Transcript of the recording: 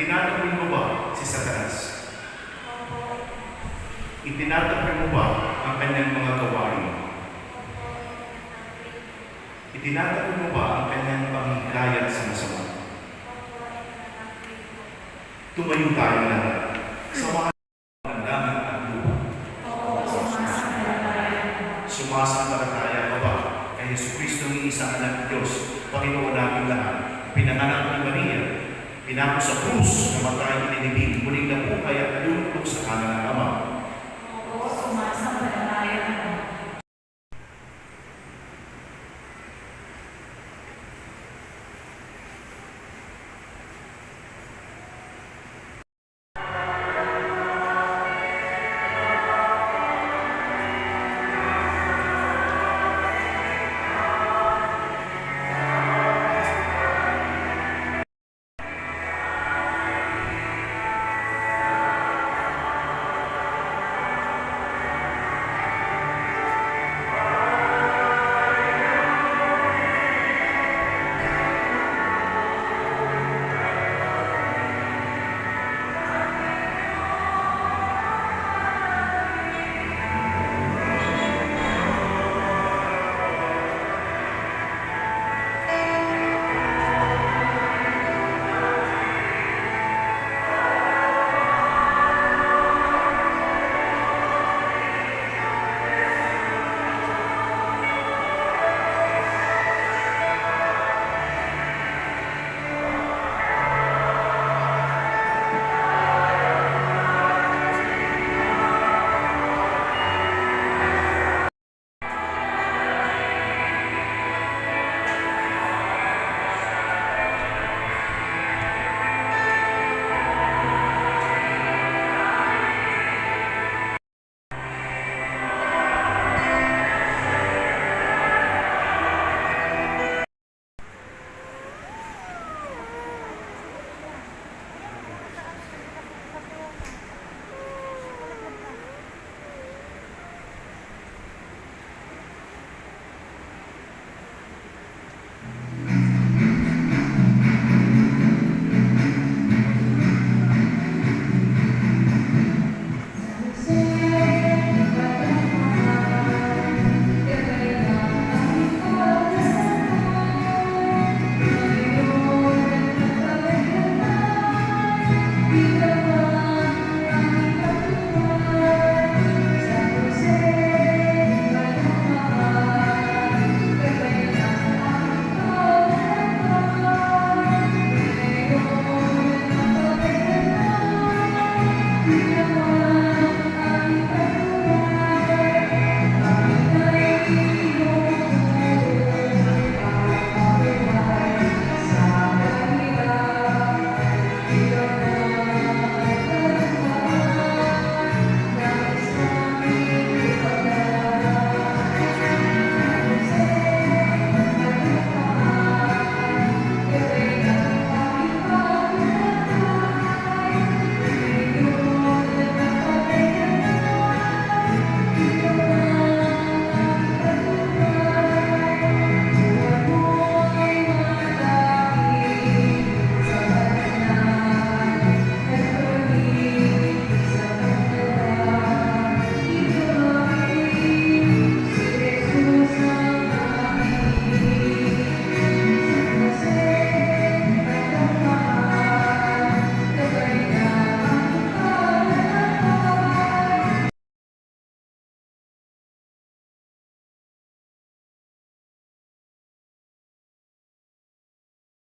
Itinatakwil mo ba si Satanas? Itinatakwil mo ba ang kanyang mga gawain? Itinatakwil mo ba ang kanyang panghikayat sa masama? Tumayo tayo na sa mga ng langit at lupa. Sumasampalataya ka ba kay Jesucristo ng isang anak ng Diyos, Panginoon namin lahat, pinanganak ni Maria, pinako sa krus, namatay, ininibig,